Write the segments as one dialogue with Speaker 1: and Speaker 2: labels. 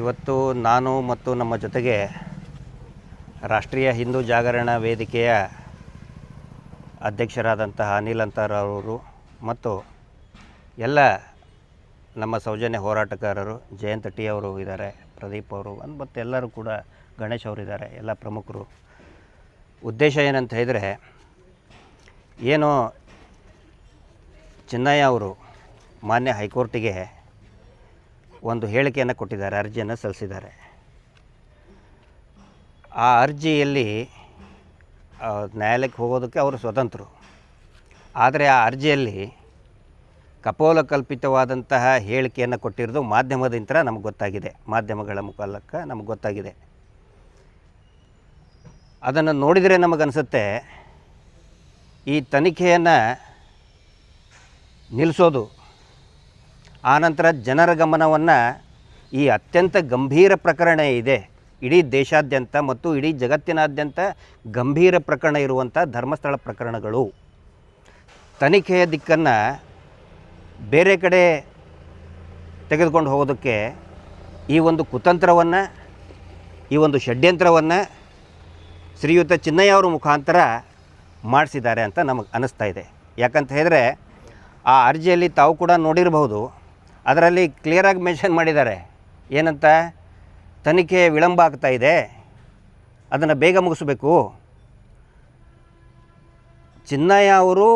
Speaker 1: ಇವತ್ತು ನಾನು ಮತ್ತು ನಮ್ಮ ಜೊತೆಗೆ ರಾಷ್ಟ್ರೀಯ ಹಿಂದೂ ಜಾಗರಣ ವೇದಿಕೆಯ ಅಧ್ಯಕ್ಷರಾದಂತಹ ಅನಿಲ್ ಅಂತಾರ್ ಅವರು ಮತ್ತು ಎಲ್ಲ ನಮ್ಮ ಸೌಜನ್ಯ ಹೋರಾಟಗಾರರು ಜಯಂತ್ ಟಿ ಅವರು ಇದ್ದಾರೆ, ಪ್ರದೀಪ್ ಅವರು ಮತ್ತು ಎಲ್ಲರೂ ಕೂಡ, ಗಣೇಶ್ ಅವರಿದ್ದಾರೆ, ಎಲ್ಲ ಪ್ರಮುಖರು. ಉದ್ದೇಶ ಏನಂತ ಹೇಳಿದರೆ, ಏನು ಚಿನ್ನಯ್ಯ ಅವರು ಮಾನ್ಯ ಹೈಕೋರ್ಟಿಗೆ ಒಂದು ಹೇಳಿಕೆಯನ್ನು ಕೊಟ್ಟಿದ್ದಾರೆ, ಅರ್ಜಿಯನ್ನು ಸಲ್ಲಿಸಿದ್ದಾರೆ. ಆ ಅರ್ಜಿಯಲ್ಲಿ ನ್ಯಾಯಾಲಯಕ್ಕೆ ಹೋಗೋದಕ್ಕೆ ಅವರು ಸ್ವತಂತ್ರರು. ಆದರೆ ಆ ಅರ್ಜಿಯಲ್ಲಿ ಕಪೋಲಕಲ್ಪಿತವಾದಂತಹ ಹೇಳಿಕೆಯನ್ನು ಕೊಟ್ಟಿರೋದು ಮಾಧ್ಯಮದಿಂದ ನಮಗೆ ಗೊತ್ತಾಗಿದೆ, ಮಾಧ್ಯಮಗಳ ಮುಖಾಲಕ ನಮಗೆ ಗೊತ್ತಾಗಿದೆ. ಅದನ್ನು ನೋಡಿದರೆ ನಮಗನ್ಸುತ್ತೆ ಈ ತನಿಖೆಯನ್ನು ನಿಲ್ಲಿಸೋದು, ಆನಂತರ ಜನರ ಗಮನವನ್ನು ಈ ಅತ್ಯಂತ ಗಂಭೀರ ಪ್ರಕರಣ ಇದೆ, ಇಡೀ ದೇಶಾದ್ಯಂತ ಮತ್ತು ಇಡೀ ಜಗತ್ತಿನಾದ್ಯಂತ ಗಂಭೀರ ಪ್ರಕರಣ ಇರುವಂಥ ಧರ್ಮಸ್ಥಳ ಪ್ರಕರಣಗಳು, ತನಿಖೆಯ ದಿಕ್ಕನ್ನು ಬೇರೆ ಕಡೆ ತೆಗೆದುಕೊಂಡು ಹೋಗೋದಕ್ಕೆ ಈ ಒಂದು ಕುತಂತ್ರವನ್ನು, ಈ ಒಂದು ಷಡ್ಯಂತ್ರವನ್ನು ಶ್ರೀಯುತ ಚಿನ್ನಯ್ಯ ಅವರ ಮುಖಾಂತರ ಮಾಡಿಸಿದ್ದಾರೆ ಅಂತ ನಮಗೆ ಅನ್ನಿಸ್ತಾ ಇದೆ. ಯಾಕಂತ ಹೇಳಿದರೆ ಆ ಅರ್ಜಿಯಲ್ಲಿ ತಾವು ಕೂಡ ನೋಡಿರಬಹುದು, ಅದರಲ್ಲಿ ಕ್ಲಿಯರಾಗಿ ಮೆನ್ಷನ್ ಮಾಡಿದ್ದಾರೆ. ಏನಂತ, ತನಿಖೆ ವಿಳಂಬ ಆಗ್ತಾ ಇದೆ, ಅದನ್ನು ಬೇಗ ಮುಗಿಸ್ಬೇಕು. ಚಿನ್ನಯ್ಯ ಅವರು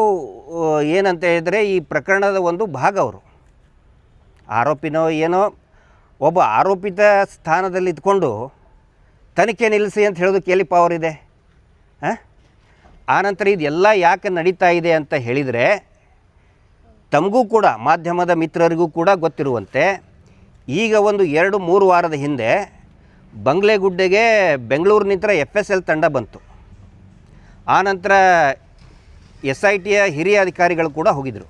Speaker 1: ಏನಂತ ಹೇಳಿದರೆ ಈ ಪ್ರಕರಣದ ಒಂದು ಭಾಗ, ಅವರು ಆರೋಪಿನೋ ಏನೋ, ಒಬ್ಬ ಆರೋಪಿತ ಸ್ಥಾನದಲ್ಲಿ ಇದ್ಕೊಂಡು ತನಿಖೆ ನಿಲ್ಲಿಸಿ ಅಂತ ಹೇಳೋದಕ್ಕೆ ಎಲ್ಲಿ ಪವರ್ ಇದೆ? ಆನಂತರ ಇದೆಲ್ಲ ಯಾಕೆ ನಡೀತಾ ಇದೆ ಅಂತ ಹೇಳಿದರೆ, ತಮಗೂ ಕೂಡ ಮಾಧ್ಯಮದ ಮಿತ್ರರಿಗೂ ಕೂಡ ಗೊತ್ತಿರುವಂತೆ ಈಗ ಒಂದು 2-3 ವಾರದ ಹಿಂದೆ ಬಂಗ್ಲೆಗುಡ್ಡೆಗೆ ಬೆಂಗಳೂರಿನಿಂದ FSL ತಂಡ ಬಂತು. ಆನಂತರ SITಯ ಹಿರಿಯ ಅಧಿಕಾರಿಗಳು ಕೂಡ ಹೋಗಿದ್ದರು.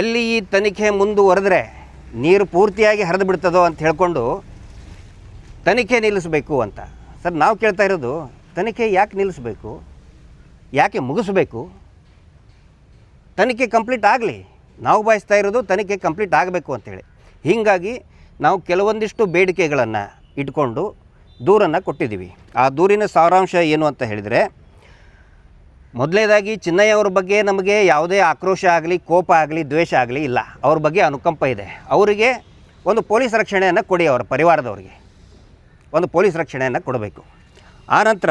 Speaker 1: ಎಲ್ಲಿ ಈ ತನಿಖೆ ಮುಂದುವರೆದ್ರೆ ನೀರು ಪೂರ್ತಿಯಾಗಿ ಹರಿದು ಬಿಡ್ತದೋ ಅಂತ ಹೇಳ್ಕೊಂಡು ತನಿಖೆ ನಿಲ್ಲಿಸಬೇಕು ಅಂತ. ಸರ್, ನಾವು ಕೇಳ್ತಾ ಇರೋದು, ತನಿಖೆ ಯಾಕೆ ನಿಲ್ಲಿಸಬೇಕು, ಯಾಕೆ ಮುಗಿಸ್ಬೇಕು? ತನಿಖೆ ಕಂಪ್ಲೀಟ್ ಆಗಲಿ, ನಾವು ಬಯಸ್ತಾ ಇರೋದು ತನಿಖೆ ಕಂಪ್ಲೀಟ್ ಆಗಬೇಕು ಅಂಥೇಳಿ. ಹೀಗಾಗಿ ನಾವು ಕೆಲವೊಂದಿಷ್ಟು ಬೇಡಿಕೆಗಳನ್ನು ಇಟ್ಕೊಂಡು ದೂರನ್ನು ಕೊಟ್ಟಿದ್ದೀವಿ. ಆ ದೂರಿನ ಸಾರಾಂಶ ಏನು ಅಂತ ಹೇಳಿದರೆ, ಮೊದಲನೇದಾಗಿ ಚಿನ್ನಯ್ಯ ಅವ್ರ ಬಗ್ಗೆ ನಮಗೆ ಯಾವುದೇ ಆಕ್ರೋಶ ಆಗಲಿ, ಕೋಪ ಆಗಲಿ, ದ್ವೇಷ ಆಗಲಿ ಇಲ್ಲ. ಅವ್ರ ಬಗ್ಗೆ ಅನುಕಂಪ ಇದೆ. ಅವರಿಗೆ ಒಂದು ಪೊಲೀಸ್ ರಕ್ಷಣೆಯನ್ನು ಕೊಡಿ, ಅವರ ಪರಿವಾರದವರಿಗೆ ಒಂದು ಪೊಲೀಸ್ ರಕ್ಷಣೆಯನ್ನು ಕೊಡಬೇಕು. ಆನಂತರ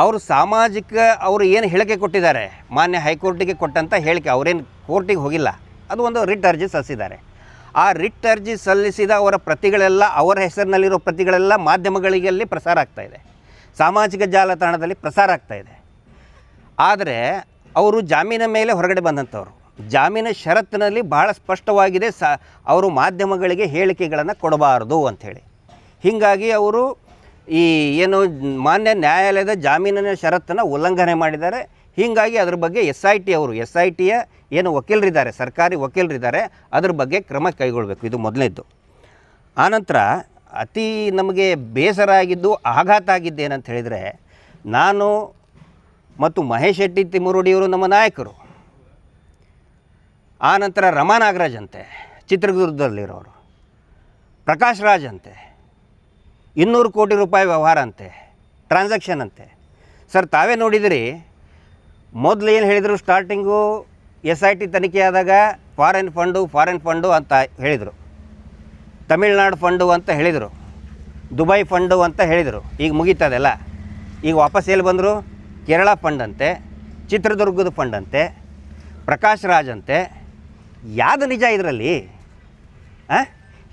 Speaker 1: ಅವರು ಸಾಮಾಜಿಕ, ಅವರು ಏನು ಹೇಳಿಕೆ ಕೊಟ್ಟಿದ್ದಾರೆ, ಮಾನ್ಯ ಹೈಕೋರ್ಟಿಗೆ ಕೊಟ್ಟಂಥ ಹೇಳಿಕೆ, ಅವರೇನು ಕೋರ್ಟಿಗೆ ಹೋಗಿಲ್ಲ, ಅದು ಒಂದು ರಿಟ್ ಅರ್ಜಿ ಸಲ್ಲಿಸಿದ್ದಾರೆ. ಆ ರಿಟ್ ಅರ್ಜಿ ಸಲ್ಲಿಸಿದ ಅವರ ಪ್ರತಿಗಳೆಲ್ಲ, ಅವರ ಹೆಸರಿನಲ್ಲಿರೋ ಪ್ರತಿಗಳೆಲ್ಲ ಮಾಧ್ಯಮಗಳಿಗೆ ಪ್ರಸಾರ ಆಗ್ತಾಯಿದೆ, ಸಾಮಾಜಿಕ ಜಾಲತಾಣದಲ್ಲಿ ಪ್ರಸಾರ ಆಗ್ತಾಯಿದೆ. ಆದರೆ ಅವರು ಜಾಮೀನ ಮೇಲೆ ಹೊರಗಡೆ ಬಂದಂಥವ್ರು, ಜಾಮೀನ ಷರತ್ತಿನಲ್ಲಿ ಭಾಳ ಸ್ಪಷ್ಟವಾಗಿದೆ, ಅವರು ಮಾಧ್ಯಮಗಳಿಗೆ ಹೇಳಿಕೆಗಳನ್ನು ಕೊಡಬಾರದು ಅಂಥೇಳಿ. ಹೀಗಾಗಿ ಅವರು ಈ ಏನು ಮಾನ್ಯ ನ್ಯಾಯಾಲಯದ ಜಾಮೀನಿನ ಷರತ್ತನ್ನು ಉಲ್ಲಂಘನೆ ಮಾಡಿದ್ದಾರೆ. ಹೀಗಾಗಿ ಅದ್ರ ಬಗ್ಗೆ SITಯ ಏನು ವಕೀಲರಿದ್ದಾರೆ, ಸರ್ಕಾರಿ ವಕೀಲರಿದ್ದಾರೆ, ಅದ್ರ ಬಗ್ಗೆ ಕ್ರಮ ಕೈಗೊಳ್ಳಬೇಕು. ಇದು ಮೊದಲನೇದ್ದು. ಆನಂತರ ಅತಿ ನಮಗೆ ಬೇಸರ ಆಗಿದ್ದು, ಆಘಾತ ಆಗಿದ್ದೇನಂತ ಹೇಳಿದರೆ, ನಾನು ಮತ್ತು ಮಹೇಶ್ ಶೆಟ್ಟಿ ತಿಮ್ಮರುಡಿಯವರು ನಮ್ಮ ನಾಯಕರು, ಆನಂತರ ರಮಾ ನಾಗರಾಜ್ ಅಂತೆ ಚಿತ್ರದುರ್ಗದಲ್ಲಿರೋರು, ಪ್ರಕಾಶ್ ರಾಜ್ ಅಂತೆ 200 ಕೋಟಿ ರೂಪಾಯಿ ವ್ಯವಹಾರ ಅಂತೆ, ಟ್ರಾನ್ಸಾಕ್ಷನ್ ಅಂತೆ. ಸರ್, ತಾವೇ ನೋಡಿದಿರಿ, ಮೊದಲು ಏನು ಹೇಳಿದರು, ಸ್ಟಾರ್ಟಿಂಗು SIT ತನಿಖೆ ಆದಾಗ ಫಾರಿನ್ ಫಂಡು ಅಂತ ಹೇಳಿದರು, ತಮಿಳ್ನಾಡು ಫಂಡು ಅಂತ ಹೇಳಿದರು, ದುಬೈ ಫಂಡು ಅಂತ ಹೇಳಿದರು. ಈಗ ಮುಗೀತದೆಲ್ಲ. ಈಗ ವಾಪಸ್ ಎಲ್ಲಿ ಬಂದರು? ಕೇರಳ ಫಂಡ್ ಅಂತೆ, ಚಿತ್ರದುರ್ಗದ ಫಂಡ್ ಅಂತೆ, ಪ್ರಕಾಶ್ ರಾಜ್ ಅಂತೆ. ಯಾವುದು ನಿಜ ಇದರಲ್ಲಿ?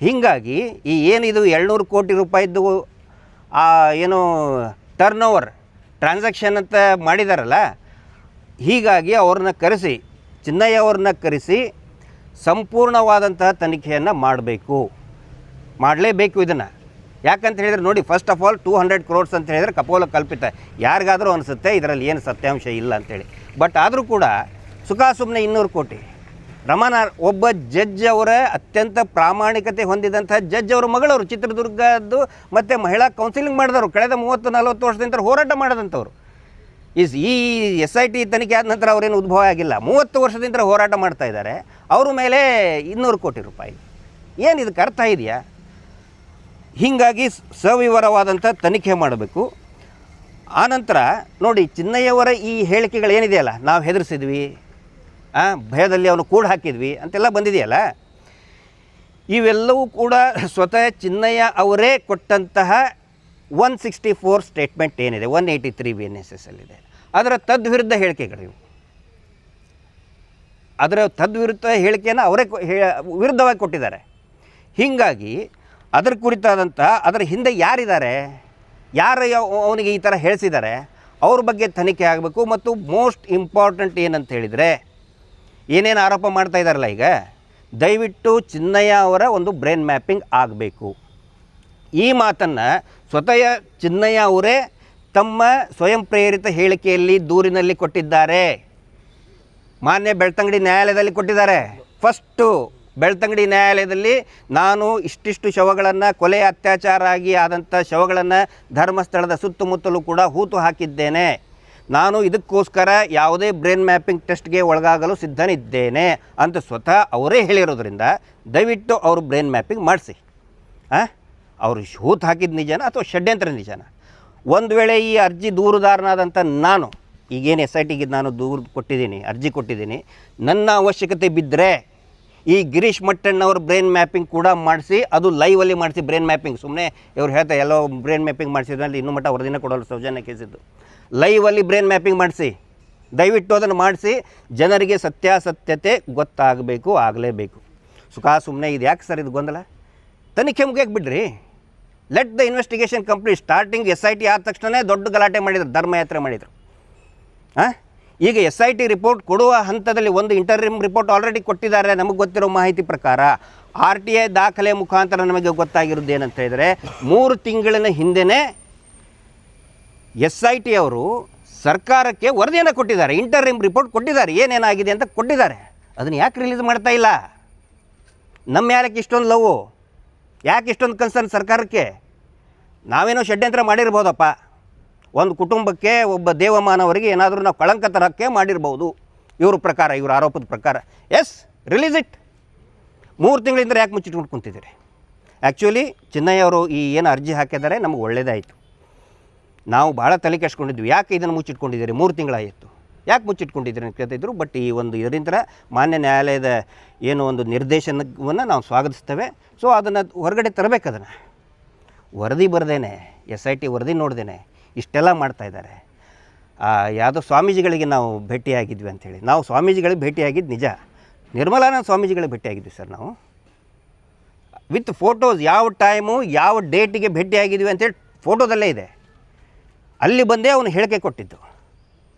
Speaker 1: ಹೀಗಾಗಿ ಈ ಏನಿದು 200 ಕೋಟಿ ರೂಪಾಯಿದ್ದು ಏನು ಟರ್ನ್ ಓವರ್ ಟ್ರಾನ್ಸಾಕ್ಷನ್ ಅಂತ ಮಾಡಿದಾರಲ್ಲ, ಹೀಗಾಗಿ ಅವ್ರನ್ನ ಕರೆಸಿ, ಚಿನ್ನಯ್ಯ ಅವ್ರನ್ನ ಕರೆಸಿ ಸಂಪೂರ್ಣವಾದಂತಹ ತನಿಖೆಯನ್ನು ಮಾಡಲೇಬೇಕು ಇದನ್ನು. ಯಾಕಂತ ಹೇಳಿದರೆ ನೋಡಿ, ಫಸ್ಟ್ ಆಫ್ ಆಲ್ 200 crores ಅಂತ ಹೇಳಿದರೆ ಕಪೋಲ ಕಲ್ಪಿತ, ಯಾರಿಗಾದರೂ ಅನಿಸುತ್ತೆ ಇದರಲ್ಲಿ ಏನು ಸತ್ಯಾಂಶ ಇಲ್ಲ ಅಂಥೇಳಿ. ಬಟ್ ಆದರೂ ಕೂಡ ಸುಮ್ಮನೆ 200 ಕೋಟಿ. ಒಬ್ಬ ಜಡ್ಜ್ ಅವರ ಅತ್ಯಂತ ಪ್ರಾಮಾಣಿಕತೆ ಹೊಂದಿದಂಥ ಜಡ್ಜ್ ಅವರ ಮಗಳವರು, ಚಿತ್ರದುರ್ಗದ್ದು ಮತ್ತು ಮಹಿಳಾ ಕೌನ್ಸಿಲಿಂಗ್ ಮಾಡಿದವರು, ಕಳೆದ 30-40 ವರ್ಷದಿಂದ ಹೋರಾಟ ಮಾಡಿದಂಥವ್ರು. ಈ SIT ತನಿಖೆ ಆದ ನಂತರ ಅವರೇನು ಉದ್ಭವ ಆಗಿಲ್ಲ, 30 ವರ್ಷದಿಂದ ಹೋರಾಟ ಮಾಡ್ತಾ ಇದ್ದಾರೆ. ಅವ್ರ ಮೇಲೆ 200 ಕೋಟಿ ರೂಪಾಯಿ. ಏನು ಇದಕ್ಕೆ ಅರ್ಥ ಇದೆಯಾ? ಹೀಗಾಗಿ ಸವಿವರವಾದಂಥ ತನಿಖೆ ಮಾಡಬೇಕು. ಆನಂತರ ನೋಡಿ, ಚಿನ್ನಯ್ಯವರ ಈ ಹೇಳಿಕೆಗಳೇನಿದೆಯಲ್ಲ, ನಾವು ಹೆದರಿಸಿದ್ವಿ, ಭಯದಲ್ಲಿ ಅವನು ಕೂಡ ಹಾಕಿದ್ವಿ ಅಂತೆಲ್ಲ ಬಂದಿದೆಯಲ್ಲ, ಇವೆಲ್ಲವೂ ಕೂಡ ಸ್ವತಃ ಚಿನ್ನಯ್ಯ ಅವರೇ ಕೊಟ್ಟಂತಹ 164 ಸ್ಟೇಟ್ಮೆಂಟ್ ಏನಿದೆ, 183 BNSS ಅಲ್ಲಿದೆ, ಅದರ ತದ್ವಿರುದ್ಧ ಹೇಳಿಕೆಗಳಿವು. ಅದರ ತದ್ವಿರುದ್ಧ ಹೇಳಿಕೆಯನ್ನು ಅವರೇ ವಿರುದ್ಧವಾಗಿ ಕೊಟ್ಟಿದ್ದಾರೆ. ಹೀಗಾಗಿ ಅದರ ಕುರಿತಾದಂಥ ಅದರ ಹಿಂದೆ ಯಾರಿದ್ದಾರೆ, ಯಾರು ಅವನಿಗೆ ಈ ಥರ ಹೇಳಿಸಿದ್ದಾರೆ, ಅವ್ರ ಬಗ್ಗೆ ತನಿಖೆ ಆಗಬೇಕು. ಮತ್ತು ಮೋಸ್ಟ್ ಇಂಪಾರ್ಟೆಂಟ್ ಏನಂತ ಹೇಳಿದರೆ, ಏನೇನು ಆರೋಪ ಮಾಡ್ತಾ ಇದ್ದಾರಲ್ಲ ಈಗ, ದಯವಿಟ್ಟು ಚಿನ್ನಯ್ಯ ಅವರ ಒಂದು ಬ್ರೈನ್ ಮ್ಯಾಪಿಂಗ್ ಆಗಬೇಕು. ಈ ಮಾತನ್ನು ಸ್ವತಃ ಚಿನ್ನಯ್ಯ ಅವರೇ ತಮ್ಮ ಸ್ವಯಂ ಪ್ರೇರಿತ ಹೇಳಿಕೆಯಲ್ಲಿ ದೂರಿನಲ್ಲಿ ಕೊಟ್ಟಿದ್ದಾರೆ. ಮಾನ್ಯ ಬೆಳ್ತಂಗಡಿ ನ್ಯಾಯಾಲಯದಲ್ಲಿ ಕೊಟ್ಟಿದ್ದಾರೆ. ಫಸ್ಟು ಬೆಳ್ತಂಗಡಿ ನ್ಯಾಯಾಲಯದಲ್ಲಿ ನಾನು ಇಷ್ಟಿಷ್ಟು ಶವಗಳನ್ನು, ಕೊಲೆ ಅತ್ಯಾಚಾರ ಆಗಿ ಆದಂಥ ಶವಗಳನ್ನು ಧರ್ಮಸ್ಥಳದ ಸುತ್ತಮುತ್ತಲೂ ಕೂಡ ಹೂತು ಹಾಕಿದ್ದೇನೆ. ನಾನು ಇದಕ್ಕೋಸ್ಕರ ಯಾವುದೇ ಬ್ರೈನ್ ಮ್ಯಾಪಿಂಗ್ ಟೆಸ್ಟ್ಗೆ ಒಳಗಾಗಲು ಸಿದ್ಧನಿದ್ದೇನೆ ಅಂತ ಸ್ವತಃ ಅವರೇ ಹೇಳಿರೋದ್ರಿಂದ ದಯವಿಟ್ಟು ಅವರು ಬ್ರೈನ್ ಮ್ಯಾಪಿಂಗ್ ಮಾಡಿಸಿ. ಅವರು ಹೂತು ಹಾಕಿದ ನಿಜನ ಅಥವಾ ಷಡ್ಯಂತ್ರ ನಿಜನ? ಒಂದು ವೇಳೆ ಈ ಅರ್ಜಿ ದೂರುದಾರನಾದಂಥ ನಾನು ಈಗೇನು SITಗೆ ನಾನು ದೂರು ಕೊಟ್ಟಿದ್ದೀನಿ, ಅರ್ಜಿ ಕೊಟ್ಟಿದ್ದೀನಿ, ನನ್ನ ಅವಶ್ಯಕತೆ ಬಿದ್ದರೆ ಈ ಗಿರೀಶ್ ಮಟ್ಟಣ್ಣವ್ರ ಬ್ರೈನ್ ಮ್ಯಾಪಿಂಗ್ ಕೂಡ ಮಾಡಿಸಿ, ಅದು ಲೈವಲ್ಲಿ ಮಾಡಿಸಿ ಬ್ರೈನ್ ಮ್ಯಾಪಿಂಗ್. ಸುಮ್ಮನೆ ಇವ್ರು ಹೇಳ್ತಾ ಎಲ್ಲೋ ಬ್ರೈನ್ ಮ್ಯಾಪಿಂಗ್ ಮಾಡಿಸಿದ್ಮೇಲೆ ಇನ್ನೂ ಮಟ್ಟ ವರದಿನ ಕೊಡೋಲ್ಲ ಸೌಜನ್ಯ ಕೇಸಿದ್ದು. ಲೈವಲ್ಲಿ ಬ್ರೈನ್ ಮ್ಯಾಪಿಂಗ್ ಮಾಡಿಸಿ, ದಯವಿಟ್ಟು ಅದನ್ನು ಮಾಡಿಸಿ, ಜನರಿಗೆ ಸತ್ಯಾಸತ್ಯತೆ ಗೊತ್ತಾಗಬೇಕು, ಆಗಲೇಬೇಕು. ಸುಮ್ಮನೆ ಇದು ಯಾಕೆ ಸರ್ ಇದು ಗೊಂದಲ? ತನಿಖೆ ಮುಗಿಯಕ್ಕೆ ಬಿಡ್ರಿ, let the investigation complete. Starting SIT ಆದ ತಕ್ಷಣ ದೊಡ್ಡ ಗಲಾಟೆ ಮಾಡಿದ್ರು, ಧರ್ಮಯಾತ್ರೆ ಮಾಡಿದರು. ಈಗ SIT ರಿಪೋರ್ಟ್ ಕೊಡುವ ಹಂತದಲ್ಲಿ ಒಂದು ಇಂಟರಿಮ್ ರಿಪೋರ್ಟ್ ಆಲ್ರೆಡಿ ಕೊಟ್ಟಿದ್ದಾರೆ. ನಮಗೆ ಗೊತ್ತಿರೋ ಮಾಹಿತಿ ಪ್ರಕಾರ RTI ದಾಖಲೆ ಮುಖಾಂತರ ನಮಗೆ ಗೊತ್ತಾಗಿರೋದು ಏನಂತ ಹೇಳಿದರೆ, 3 ತಿಂಗಳಿನ ಹಿಂದೆಯೇ SIT ಅವರು ಸರ್ಕಾರಕ್ಕೆ ವರದಿಯನ್ನು ಕೊಟ್ಟಿದ್ದಾರೆ, ಇಂಟರಿಮ್ ರಿಪೋರ್ಟ್ ಕೊಟ್ಟಿದ್ದಾರೆ, ಏನೇನಾಗಿದೆ ಅಂತ ಕೊಟ್ಟಿದ್ದಾರೆ. ಅದನ್ನು ಯಾಕೆ ರಿಲೀಸ್ ಮಾಡ್ತಾ ಇಲ್ಲ? ನಮ್ಮ ಯಾರಕ್ಕೆ ಇಷ್ಟೊಂದು ಲವ್, ಯಾಕೆ ಇಷ್ಟೊಂದು ಕನ್ಸರ್ನ್ ಸರ್ಕಾರಕ್ಕೆ? ನಾವೇನೋ ಷಡ್ಯಂತ್ರ ಮಾಡಿರ್ಬೋದಪ್ಪ, ಒಂದು ಕುಟುಂಬಕ್ಕೆ, ಒಬ್ಬ ದೇವಮಾನವರಿಗೆ ಏನಾದರೂ ನಾವು ಕಳಂಕ ತರಕ್ಕೆ ಮಾಡಿರ್ಬೋದು ಇವ್ರ ಪ್ರಕಾರ, ಇವ್ರ ಆರೋಪದ ಪ್ರಕಾರ. S, release it. 3 ತಿಂಗಳಿಂದ ಯಾಕೆ ಮುಚ್ಚಿಟ್ಕೊಂಡು ಕುಂತಿದ್ದೀರಿ? ಆ್ಯಕ್ಚುಲಿ ಚಿನ್ನಯ್ಯ ಅವರು ಈ ಏನು ಅರ್ಜಿ ಹಾಕಿದ್ದಾರೆ ನಮಗೆ ಒಳ್ಳೆಯದಾಯಿತು. ನಾವು ಭಾಳ ತಲೆ ಕೆಡ್ಸ್ಕೊಂಡಿದ್ವಿ, ಯಾಕೆ ಇದನ್ನು ಮುಚ್ಚಿಟ್ಕೊಂಡಿದ್ದೀರಿ, 3 ತಿಂಗಳಾಯಿತು, ಯಾಕೆ ಮುಚ್ಚಿಟ್ಕೊಂಡಿದ್ದೀರಿ ಅಂತ ಕೇಳ್ತಿದ್ರು. ಬಟ್ ಈ ಒಂದು ಇದರಿಂದ ಮಾನ್ಯ ನ್ಯಾಯಾಲಯದ ಏನು ಒಂದು ನಿರ್ದೇಶನವನ್ನು ನಾವು ಸ್ವಾಗತಿಸ್ತೇವೆ. ಸೊ ಅದನ್ನು ಹೊರಗಡೆ ತರಬೇಕು. ಅದನ್ನು ವರದಿ ಬರ್ದೇನೆ, SIT ವರದಿ ನೋಡ್ದೇನೆ ಇಷ್ಟೆಲ್ಲ ಮಾಡ್ತಾಯಿದ್ದಾರೆ. ಯಾವುದೋ ಸ್ವಾಮೀಜಿಗಳಿಗೆ ನಾವು ಭೇಟಿಯಾಗಿದ್ವಿ ಅಂಥೇಳಿ, ನಾವು ಸ್ವಾಮೀಜಿಗಳಿಗೆ ಭೇಟಿಯಾಗಿದ್ದು ನಿಜ, ನಿರ್ಮಲಾನಂದ ಸ್ವಾಮೀಜಿಗಳಿಗೆ ಭೇಟಿಯಾಗಿದ್ವಿ ಸರ್ ನಾವು, ವಿತ್ ಫೋಟೋಸ್, ಯಾವ ಟೈಮು ಯಾವ ಡೇಟಿಗೆ ಭೇಟಿಯಾಗಿದ್ವಿ ಅಂಥೇಳಿ ಫೋಟೋದಲ್ಲೇ ಇದೆ. ಅಲ್ಲಿ ಬಂದೇ ಅವನು ಹೇಳಿಕೆ ಕೊಟ್ಟಿದ್ದು.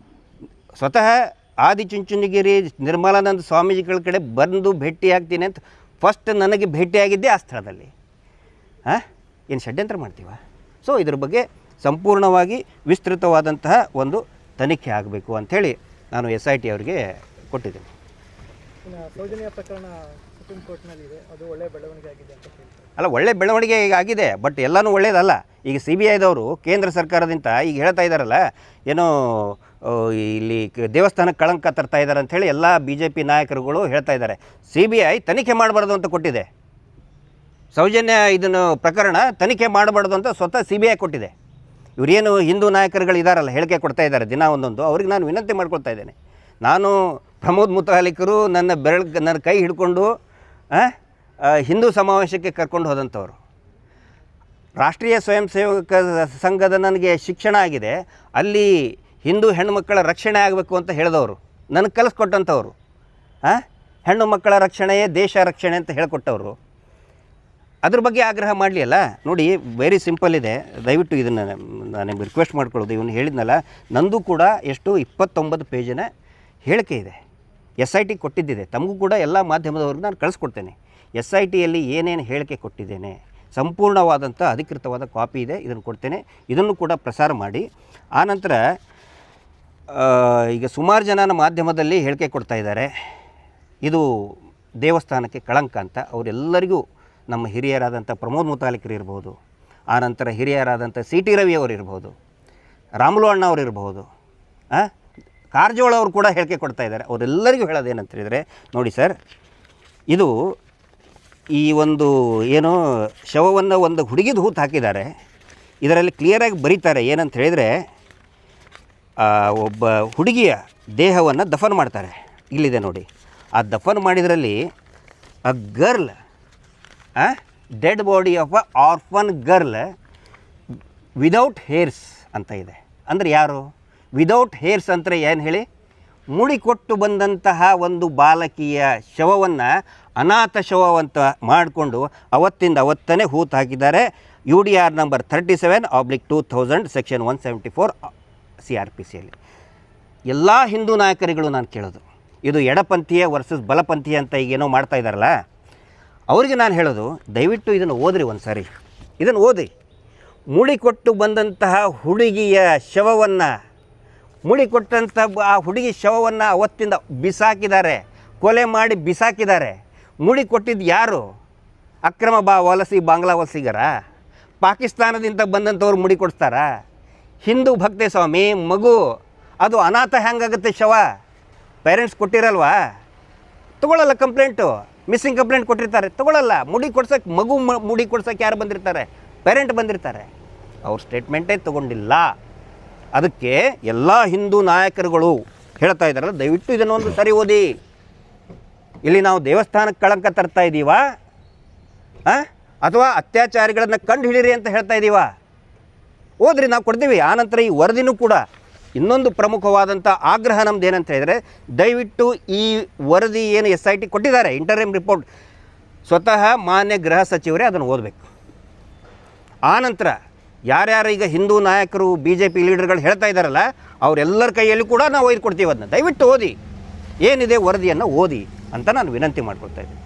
Speaker 1: ಸ್ವತಃ ಆದಿಚುಂಚನಗಿರಿ ನಿರ್ಮಲಾನಂದ ಸ್ವಾಮೀಜಿಗಳ ಕಡೆ ಬಂದು ಭೇಟಿಯಾಗ್ತೀನಿ ಅಂತ ಫಸ್ಟ್ ನನಗೆ ಭೇಟಿಯಾಗಿದ್ದೇ ಆ ಸ್ಥಳದಲ್ಲಿ. ಏನು ಷಡ್ಯಂತ್ರ ಮಾಡ್ತೀವ? ಸೊ ಇದ್ರ ಬಗ್ಗೆ ಸಂಪೂರ್ಣವಾಗಿ ವಿಸ್ತೃತವಾದಂತಹ ಒಂದು ತನಿಖೆ ಆಗಬೇಕು ಅಂಥೇಳಿ ನಾನು SIT ಅವರಿಗೆ ಕೊಟ್ಟಿದ್ದೀನಿ.
Speaker 2: ಸೌಜನ್ಯ ಪ್ರಕರಣ ಸುಪ್ರೀಂ ಕೋರ್ಟ್ನಲ್ಲಿದೆ, ಅದು ಒಳ್ಳೆಯ ಬೆಳವಣಿಗೆ ಆಗಿದೆ ಅಂತ ಹೇಳ್ತಾರೆ.
Speaker 1: ಅಲ್ಲ, ಒಳ್ಳೆ ಬೆಳವಣಿಗೆ ಈಗ ಆಗಿದೆ, ಬಟ್ ಎಲ್ಲನೂ ಒಳ್ಳೆಯದಲ್ಲ. ಈಗ CBIದವರು ಕೇಂದ್ರ ಸರ್ಕಾರದಿಂದ ಈಗ ಹೇಳ್ತಾ ಇದ್ದಾರಲ್ಲ, ಏನೋ ಇಲ್ಲಿ ದೇವಸ್ಥಾನಕ್ಕೆ ಕಳಂಕ ತರ್ತಾ ಇದ್ದಾರೆ ಅಂಥೇಳಿ ಎಲ್ಲ BJP ನಾಯಕರುಗಳು ಹೇಳ್ತಾ ಇದ್ದಾರೆ. CBI ತನಿಖೆ ಮಾಡಬಾರ್ದು ಅಂತ ಕೊಟ್ಟಿದೆ. ಸೌಜನ್ಯ ಇದನ್ನು ಪ್ರಕರಣ ತನಿಖೆ ಮಾಡಬಾರ್ದು ಅಂತ ಸ್ವತಃ CBI ಕೊಟ್ಟಿದೆ. ಇವರೇನು ಹಿಂದೂ ನಾಯಕರುಗಳು ಇದ್ದಾರಲ್ಲ, ಹೇಳಿಕೆ ಕೊಡ್ತಾ ಇದ್ದಾರೆ ದಿನ ಒಂದೊಂದು, ಅವ್ರಿಗೆ ನಾನು ವಿನಂತಿ ಮಾಡ್ಕೊಳ್ತಾ ಇದ್ದೇನೆ. ನಾನು ಪ್ರಮೋದ್ ಮುತಾಲಿಕರು ನನ್ನ ಕೈ ಹಿಡ್ಕೊಂಡು ಹಿಂದೂ ಸಮಾವೇಶಕ್ಕೆ ಕರ್ಕೊಂಡು ಹೋದಂಥವ್ರು. ರಾಷ್ಟ್ರೀಯ ಸ್ವಯಂ ಸೇವಕ ಸಂಘದ ನನಗೆ ಶಿಕ್ಷಣ ಆಗಿದೆ, ಅಲ್ಲಿ ಹಿಂದೂ ಹೆಣ್ಣುಮಕ್ಕಳ ರಕ್ಷಣೆ ಆಗಬೇಕು ಅಂತ ಹೇಳಿದವರು, ನನಗೆ ಕಲಿಸ್ಕೊಟ್ಟಂಥವ್ರು. ಹೆಣ್ಣು ಮಕ್ಕಳ ರಕ್ಷಣೆಯೇ ದೇಶ ರಕ್ಷಣೆ ಅಂತ ಹೇಳಿಕೊಟ್ಟವರು. ಅದ್ರ ಬಗ್ಗೆ ಆಗ್ರಹ ಮಾಡಲಿ ಅಲ್ಲ. ನೋಡಿ, ವೆರಿ ಸಿಂಪಲ್ ಇದೆ, ದಯವಿಟ್ಟು ಇದನ್ನು ನಾನು ರಿಕ್ವೆಸ್ಟ್ ಮಾಡ್ಕೊಳ್ಳೋದು. ಇವನು ಹೇಳಿದ್ನಲ್ಲ, ನಂದು ಕೂಡ ಎಷ್ಟು 29 ಪೇಜಿನ ಹೇಳಿಕೆ ಇದೆ, SIT ಕೊಟ್ಟಿದ್ದಿದೆ. ತಮಗೂ ಕೂಡ ಎಲ್ಲ ಮಾಧ್ಯಮದವ್ರಿಗೆ ನಾನು ಕಳಿಸ್ಕೊಡ್ತೇನೆ. SITಯಲ್ಲಿ ಏನೇನು ಹೇಳಿಕೆ ಕೊಟ್ಟಿದ್ದೇನೆ, ಸಂಪೂರ್ಣವಾದಂಥ ಅಧಿಕೃತವಾದ ಕಾಪಿ ಇದೆ, ಇದನ್ನು ಕೊಡ್ತೇನೆ. ಇದನ್ನು ಕೂಡ ಪ್ರಸಾರ ಮಾಡಿ. ಆನಂತರ ಈಗ ಸುಮಾರು ಜನ ಮಾಧ್ಯಮದಲ್ಲಿ ಹೇಳಿಕೆ ಕೊಡ್ತಾ ಇದ್ದಾರೆ, ಇದು ದೇವಸ್ಥಾನಕ್ಕೆ ಕಳಂಕ ಅಂತ. ಅವರೆಲ್ಲರಿಗೂ ನಮ್ಮ ಹಿರಿಯರಾದಂಥ ಪ್ರಮೋದ್ ಮುತಾಲಿಕರು ಇರ್ಬೋದು, ಆನಂತರ ಹಿರಿಯರಾದಂಥ CT ರವಿ ಅವರು ಇರ್ಬೋದು, ರಾಮುಲು ಅಣ್ಣ ಅವರು ಇರ್ಬೋದು, ಕಾರಜೋಳ ಅವರು ಕೂಡ ಹೇಳಿಕೆ ಕೊಡ್ತಾ ಇದ್ದಾರೆ. ಅವರೆಲ್ಲರಿಗೂ ಹೇಳೋದೇನಂತ ಹೇಳಿದರೆ, ನೋಡಿ ಸರ್, ಇದು ಈ ಒಂದು ಏನು ಶವವನ್ನು ಒಂದು ಹುಡುಗಿದು ಹೂತು ಹಾಕಿದ್ದಾರೆ. ಇದರಲ್ಲಿ ಕ್ಲಿಯರಾಗಿ ಬರೀತಾರೆ ಏನಂತ ಹೇಳಿದರೆ, ಒಬ್ಬ ಹುಡುಗಿಯ ದೇಹವನ್ನು ದಫನ್ ಮಾಡ್ತಾರೆ. ಇಲ್ಲಿದೆ ನೋಡಿ, ಆ ದಫನ್ ಮಾಡಿದ್ರಲ್ಲಿ a girl, dead body of a orphan girl without hairs ಅಂತ ಇದೆ. ಅಂದರೆ ಯಾರು ವಿದೌಟ್ ಹೇರ್ಸ್ ಅಂದರೆ ಏನು ಹೇಳಿ, ಮುಡಿ ಕೊಟ್ಟು ಬಂದಂತಹ ಒಂದು ಬಾಲಕಿಯ ಶವವನ್ನು ಅನಾಥ ಶವವಂತ ಮಾಡಿಕೊಂಡು ಅವತ್ತಿಂದ ಅವತ್ತನೇ ಹೂತು ಹಾಕಿದ್ದಾರೆ. UDR number 37/2000 section 174 CRPCಯಲ್ಲಿ. ಎಲ್ಲ ಹಿಂದೂ ನಾಯಕರುಗಳು ನಾನು ಕೇಳೋದು, ಇದು ಎಡಪಂಥೀಯ ವರ್ಸಸ್ ಬಲಪಂಥೀಯ ಅಂತ ಈಗೇನೋ ಮಾಡ್ತಾ ಇದ್ದಾರಲ್ಲ, ಅವರಿಗೆ ನಾನು ಹೇಳೋದು, ದಯವಿಟ್ಟು ಇದನ್ನು ಓದ್ರಿ ಒಂದು ಸಾರಿ, ಇದನ್ನು ಓದಿ. ಮುಡಿ ಕೊಟ್ಟು ಬಂದಂತಹ ಹುಡುಗಿಯ ಶವವನ್ನು, ಮುಡಿ ಕೊಟ್ಟಂಥ ಆ ಹುಡುಗಿ ಶವವನ್ನು ಅವತ್ತಿಂದ ಬಿಸಾಕಿದ್ದಾರೆ, ಕೊಲೆ ಮಾಡಿ ಬಿಸಾಕಿದ್ದಾರೆ. ಮುಡಿ ಕೊಟ್ಟಿದ್ದು ಯಾರು? ಅಕ್ರಮ ವಲಸಿ ಬಾಂಗ್ಲಾ ವಲಸಿಗರ? ಪಾಕಿಸ್ತಾನದಿಂದ ಬಂದಂಥವ್ರು ಮುಡಿ ಕೊಡಿಸ್ತಾರಾ? ಹಿಂದೂ ಭಕ್ತೆ ಸ್ವಾಮಿ, ಮಗು ಅದು ಅನಾಥ ಹೆಂಗಾಗುತ್ತೆ ಶವ? ಪೇರೆಂಟ್ಸ್ ಕೊಟ್ಟಿರಲ್ವಾ? ತೊಗೊಳ್ಳಲ್ಲ ಕಂಪ್ಲೇಂಟು, ಮಿಸ್ಸಿಂಗ್ ಕಂಪ್ಲೇಂಟ್ ಕೊಟ್ಟಿರ್ತಾರೆ, ತೊಗೊಳ್ಳಲ್ಲ. ಮುಡಿ ಕೊಡ್ಸೋಕ್ಕೆ, ಮಗು ಮುಡಿ ಕೊಡ್ಸೋಕ್ಕೆ ಯಾರು ಬಂದಿರ್ತಾರೆ? ಪೇರೆಂಟ್ ಬಂದಿರ್ತಾರೆ. ಅವ್ರ ಸ್ಟೇಟ್ಮೆಂಟೇ ತೊಗೊಂಡಿಲ್ಲ. ಅದಕ್ಕೆ ಎಲ್ಲ ಹಿಂದೂ ನಾಯಕರುಗಳು ಹೇಳ್ತಾ ಇದ್ದಾರಲ್ಲ, ದಯವಿಟ್ಟು ಇದನ್ನೊಂದು ಸರಿ ಓದಿ. ಇಲ್ಲಿ ನಾವು ದೇವಸ್ಥಾನಕ್ಕೆ ಕಳಂಕ ತರ್ತಾ ಇದ್ದೀವಾ, ಅಥವಾ ಅತ್ಯಾಚಾರಿಗಳನ್ನು ಕಂಡು ಹಿಡೀರಿ ಅಂತ ಹೇಳ್ತಾ ಇದ್ದೀವಾ? ಓದ್ರಿ, ನಾವು ಕೊಡ್ತೀವಿ. ಆನಂತರ ಈ ವರದಿನೂ ಕೂಡ ಇನ್ನೊಂದು ಪ್ರಮುಖವಾದಂಥ ಆಗ್ರಹ ನಮ್ದು ಏನಂತ ಹೇಳಿದರೆ, ದಯವಿಟ್ಟು ಈ ವರದಿ ಏನು SIT ಕೊಟ್ಟಿದ್ದಾರೆ, ಇಂಟರಿಮ್ ರಿಪೋರ್ಟ್, ಸ್ವತಃ ಮಾನ್ಯ ಗೃಹ ಸಚಿವರೇ ಅದನ್ನು ಓದಬೇಕು. ಆನಂತರ ಯಾರ್ಯಾರು ಈಗ ಹಿಂದೂ ನಾಯಕರು BJP ಲೀಡರ್ಗಳು ಹೇಳ್ತಾ ಇದ್ದಾರಲ್ಲ, ಅವರೆಲ್ಲರ ಕೈಯಲ್ಲಿ ಕೂಡ ನಾವು ಒಯ್ದು ಕೊಡ್ತೀವಿ. ಅದನ್ನ ದಯವಿಟ್ಟು ಓದಿ, ಏನಿದೆ ವರದಿಯನ್ನು ಓದಿ ಅಂತ ನಾನು ವಿನಂತಿ ಮಾಡ್ಕೊಳ್ತಾ ಇದ್ದೀನಿ.